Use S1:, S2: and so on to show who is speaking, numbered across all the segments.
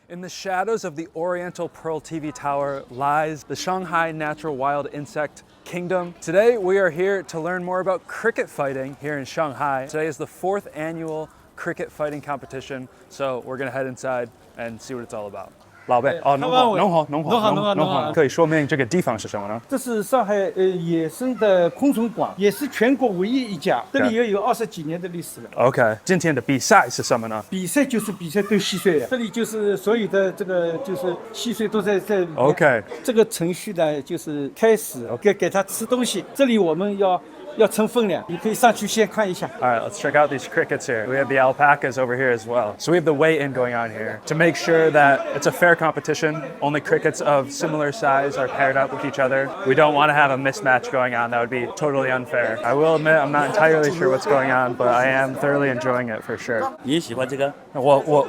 S1: In the shadows of the Oriental Pearl TV Tower lies the Shanghai Natural Wild Insect Kingdom. Today we are here to learn more about cricket fighting here in Shanghai. Today is the 4th annual cricket fighting competition, so we're gonna head inside and see what it's all about. 老贝，农好，可以说明这个地方是什么呢？
S2: 这是上海野生的昆虫馆，也是全国唯一一家，这里也有20几年的历史了。
S1: OK， 今天的比赛是什么呢？
S2: 比赛就是比赛对蟋蟀，这里就是所有的这个就是蟋蟀都在这里。
S1: OK，
S2: 这个程序呢就是开始给它吃东西，这里我们要称分量，你可以上去先看一下。
S1: All right, let's check out these crickets here. We have the alpacas over here as well. So we have the weigh-in going on here to make sure that it's a fair competition. Only crickets of similar size are paired up with each other. We don't want to have a mismatch going on. That would be totally unfair. I will admit I'm not entirely sure what's going on, but I am thoroughly enjoying it for sure.
S3: 你也喜欢这个？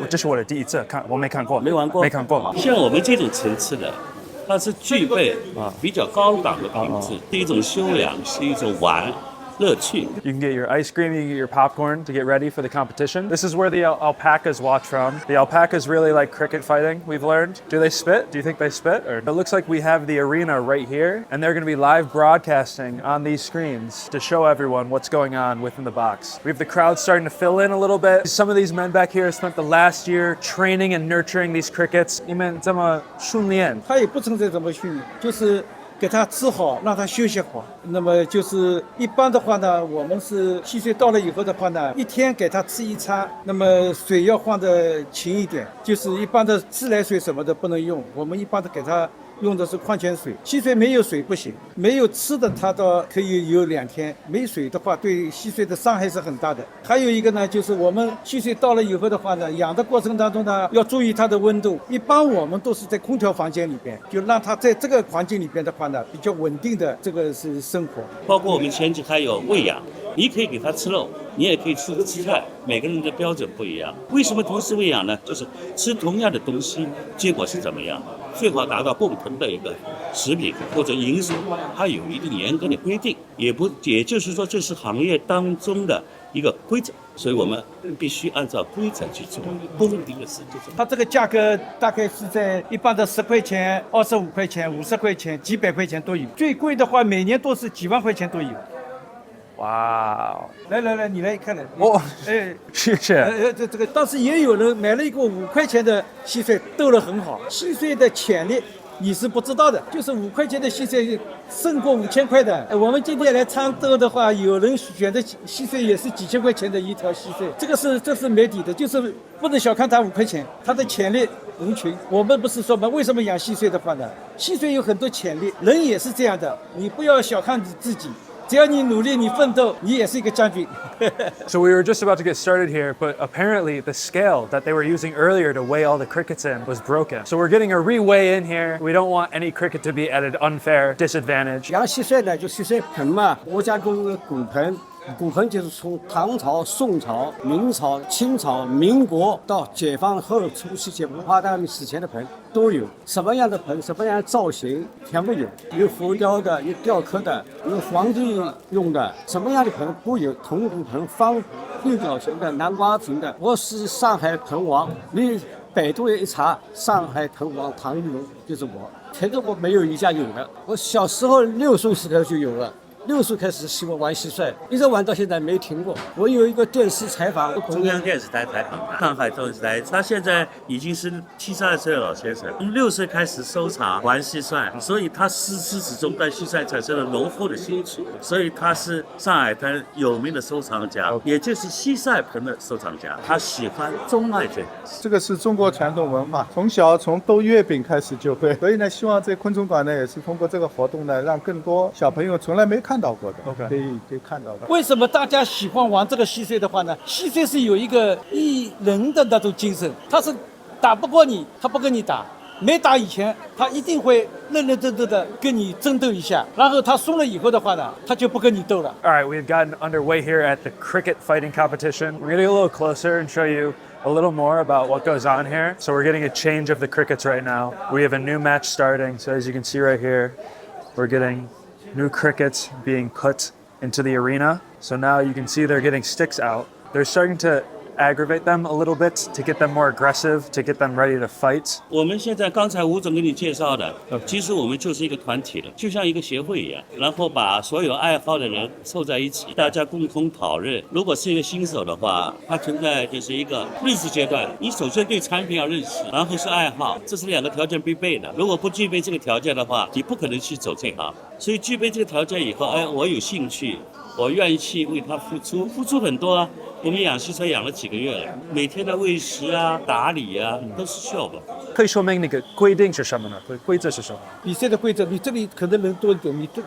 S1: 这是我的第一次看，我没看过，
S3: 没玩过，
S1: 没看过。
S3: 像我们这种层次的，它是具备比较高档的品质，是一种修养，是一种玩。乐趣.
S1: You can get your ice cream, you can get your popcorn to get ready for the competition. This is where the alpacas watch from. The alpacas really like cricket fighting, we've learned. Do they spit? Do you think they spit? Or it looks like we have the arena right here, and they're going to be live broadcasting on these screens to show everyone what's going on within the box. We have the crowd starting to fill in a little bit. Some of these men back here spent the last year training and nurturing these crickets. 你们这么训练？
S2: 他也不存在怎么训练，就是给它吃好，让它休息好。那么就是一般的话呢，我们是7岁到了以后的话呢，一天给它吃一餐，那么水要换得勤一点，就是一般的自来水什么的不能用，我们一般的给它用的是矿泉水。蟋蟀没有水不行，没有吃的它倒可以有2天，没水的话对蟋蟀的伤害是很大的。还有一个呢，就是我们蟋蟀到了以后的话呢，养的过程当中呢，要注意它的温度。一般我们都是在空调房间里边，就让它在这个环境里边的话呢，比较稳定的这个是生活。
S3: 包括我们前期还有喂养，你可以给它吃肉，你也可以吃菜，每个人的标准不一样。为什么同时喂养呢？就是吃同样的东西，结果是怎么样？最好达到共同的一个食品或者营收，它有一定严格的规定，也就是说这是行业当中的一个规则，所以我们必须按照规则去做，公平的事就做。
S2: 它这个价格大概是在一般的10块钱、25块钱、50块钱、几百块钱都有，最贵的话每年都是几万块钱都有。
S1: 哇！
S2: 来，你来看来。
S1: 谢谢。
S2: 这个当时也有人买了一个5块钱的蟋蟀，斗得很好。蟋蟀的潜力你是不知道的，就是5块钱的蟋蟀胜过5000块的。我们今天来参斗的话，有人选的蟋蟀也是几千块钱的一条蟋蟀，这是没底的，就是不能小看它5块钱，它的潜力无穷。我们不是说嘛，为什么养蟋蟀的话呢？蟋蟀有很多潜力，人也是这样的，你不要小看自己。只要你努力，你奋斗，你也是一个将军。
S1: So we were just about to get started here, but apparently the scale that they were using earlier to weigh all the crickets in was broken. So we're getting a re-weigh in here. We don't want any cricket to be at an unfair disadvantage.
S4: 养蟋蟀呢，就蟋蟀盆嘛，我家供个骨盆。骨盆就是从唐朝、宋朝、明朝、清朝、民国到解放后初期前文化大革命之前的盆都有，什么样的盆，什么样的造型全部有，有浮雕的，有雕刻的，有皇帝用的，什么样的盆都有，铜骨盆、方六角形的、南瓜形的。我是上海盆王，你百度一查，上海盆王唐玉龙就是我，前头我没有一家有的，我小时候6岁时候就有了。6岁开始喜欢玩蟋蟀，一直玩到现在没停过。我有一个电视采访，
S3: 中央电视台采访上海电视台，他现在已经是72岁的老先生，从6岁开始收藏玩蟋蟀，所以他自始至终对蟋蟀产生了浓厚的兴趣，所以他是上海滩有名的收藏家，也就是蟋蟀盆的收藏家。他喜欢钟爱
S5: 这个是中国传统文化，从小从斗月饼开始就会，所以呢，希望在昆虫馆呢也是通过这个活动呢，让更多小朋友从来没看到过的，可以看到的。
S2: 为什么大家喜欢玩这个蟋蟀的话呢？蟋蟀是有一个一人的那种精神，他是打不过你，他不跟你打，没打以前，他一定会认认真真的跟你争斗一下，然后他输了以后的话呢，他就不跟你斗了。
S1: All right, we've gotten underway here at the cricket fighting competition. We're getting a little closer and show you a little more about what goes on here. So we're getting a change of the crickets right now. We have a new match starting. So as you can see right here, we're getting new crickets being put into the arena. So now you can see they're getting sticks out. They're starting to aggravate them a little bit to get them more aggressive, to get them ready to fight?
S3: 我们现在刚才吴总给你介绍的，其实我们就是一个团体了，就像一个协会一样，然后把所有爱好的人凑在一起，大家共同讨论。如果是一个新手的话，它存在就是一个认识阶段。你首先对产品要认识，然后是爱好，这是两个条件必备的。如果不具备这个条件的话，你不可能去走这行。所以具备这个条件以后，我有兴趣，我愿意去为它付出很多啊。我们养蟋蟀养了几个月了，每天的喂食啊、打理啊都是需要的。
S1: 可以说明那个规定是什么呢？规则是什么？
S2: 比赛的规则，你这里可能人多一点，你这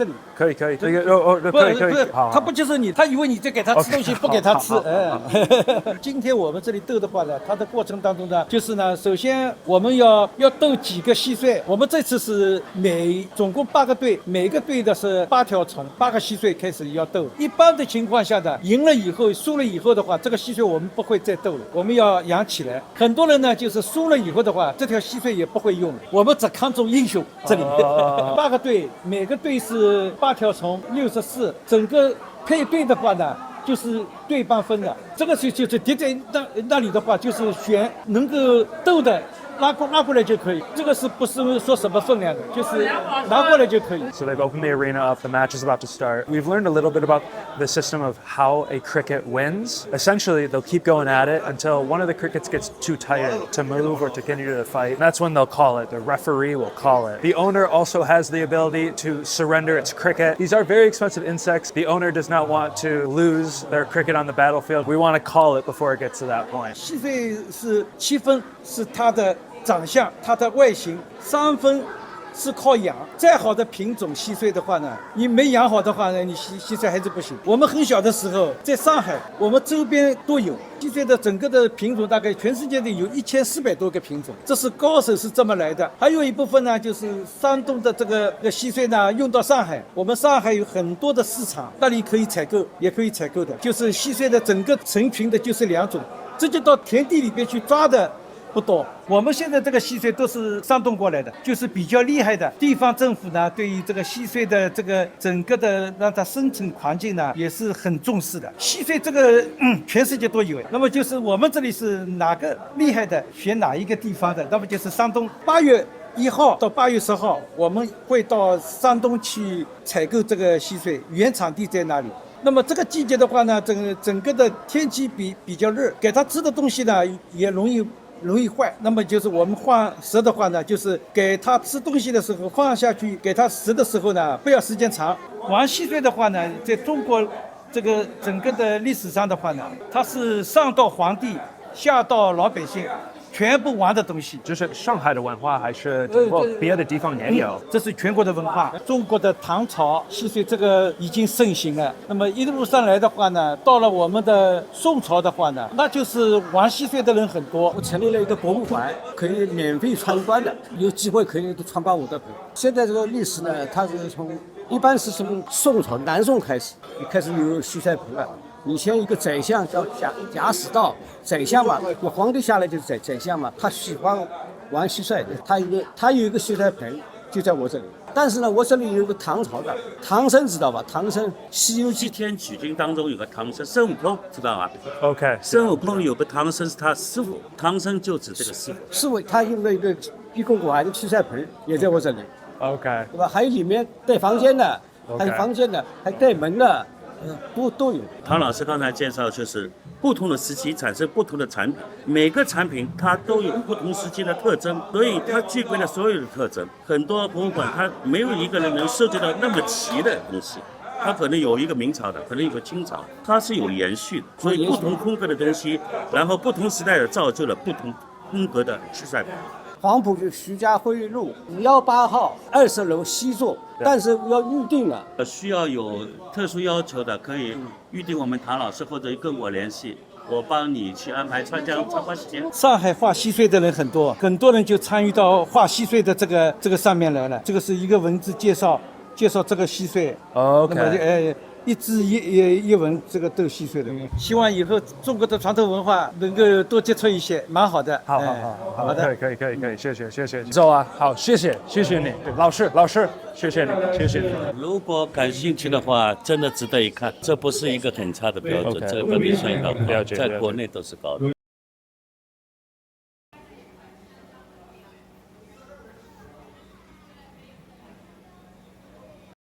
S2: 里。
S1: 可以，这个可以，好。
S2: 他不接受你，他以为你在给他吃东西，不给他吃。今天我们这里斗的话呢，它的过程当中呢，就是呢，首先我们要斗几个蟋蟀。我们这次是总共8个队，每个队的是8条虫，8个蟋蟀开始要斗。一般的情况下呢，赢了以后。输了以后的话，这个蟋蟀我们不会再斗了，我们要养起来。很多人呢，就是输了以后的话，这条蟋蟀也不会用了，我们只看重英雄。这里8个队，每个队是8条虫，64，整个配对的话呢，就是对半分的。这个就是叠在那里的话，就是选能够斗的。拉过来就可以，这个是不是说什么分量的？就是拿过来就可以。
S1: So they've opened the arena up. The match is about to start. We've learned a little bit about the system of how a cricket wins. Essentially, they'll keep going at it until one of the crickets gets too tired to move or to continue to fight. That's when they'll call it. The referee will call it. The owner also has the ability to surrender its cricket. These are very expensive insects. The owner does not want to lose their cricket on the battlefield. We want to call it before it gets to that point.
S2: 蟋蟀是7分，是它的长相，它的外形，3分是靠养。再好的品种蟋蟀的话呢，你没养好的话呢，你蟋蟀还是不行。我们很小的时候，在上海，我们周边都有蟋蟀的整个的品种，大概全世界的有1400多个品种，这是高手是这么来的。还有一部分呢，就是山东的这个蟋蟀呢，用到上海，我们上海有很多的市场，那里可以采购，也可以采购的。就是蟋蟀的整个成群的，就是2种，直接到田地里边去抓的。不多，我们现在这个蟋蟀都是山东过来的，就是比较厉害的。地方政府呢，对于这个蟋蟀的这个整个的让它生存环境呢，也是很重视的。蟋蟀这个全世界都有，那么就是我们这里是哪个厉害的，选哪一个地方的，那么就是山东。8月1号到8月10号，我们会到山东去采购这个蟋蟀，原产地在哪里？那么这个季节的话呢，整个的天气比较热，给它吃的东西呢也容易坏，那么就是我们放食的话呢，就是给它吃东西的时候放下去，给它食的时候呢，不要时间长。玩蟋蟀的话呢，在中国这个整个的历史上的话呢，它是上到皇帝，下到老百姓。全部玩的东西，
S1: 就是上海的文化还是别的地方也有？
S2: 这是全国的文化。中国的唐朝蟋蟀这个已经盛行了。那么一路上来的话呢，到了我们的宋朝的话呢，那就是玩蟋蟀的人很多。
S4: 我成立了一个博物馆，可以免费参观的，有机会可以参观我的盆。现在这个历史呢，它是一般是从宋朝南宋开始有蟋蟀盆了。以前一个宰相叫贾使道，宰相嘛，有皇帝下来就是宰相嘛，他喜欢玩蟋蟀，他有一个蟋蟀盆，就在我这里。但是呢，我这里有一个唐朝的唐僧，知道吧？唐僧《西游记》
S3: 天取经当中有个唐僧孙悟空，知道吧
S1: ？OK，
S3: 孙悟空有个唐僧是他师傅，唐僧就指这个师傅。
S4: 师傅他用了一个一公馆的蟋蟀盆，也在我这里。
S1: OK，
S4: 对吧？还有里面带房间的，还有房间的，还带门的。都有。
S3: 唐老师刚才介绍，就是不同的时期产生不同的产品，每个产品它都有不同时期的特征，所以它具备了所有的特征。很多博物馆它没有一个人能收集到那么齐的东西，它可能有一个明朝的，可能有个清朝，它是有延续的。所以不同风格的东西，然后不同时代的造就了不同风格的蟋蟀。
S4: 黄埔就徐家汇路518号20楼西座，但是要预定了。
S3: 需要有特殊要求的，可以预定我们唐老师或者跟我联系，我帮你去安排参观时间。
S2: 上海画蟋蟀的人很多，很多人就参与到画蟋蟀的这个上面来了。这个是一个文字介绍这个蟋蟀。
S1: OK。
S2: 那么一字一文这个都细碎的。希望以后中国的传统文化能够多接触一些，蛮好的。
S1: 好好的，可以，谢谢。走啊，好，谢谢你，老师，谢谢你。
S3: 如果感兴趣的话，真的值得一看。这不是一个很差的标准，这个比算高，在国内都是高的。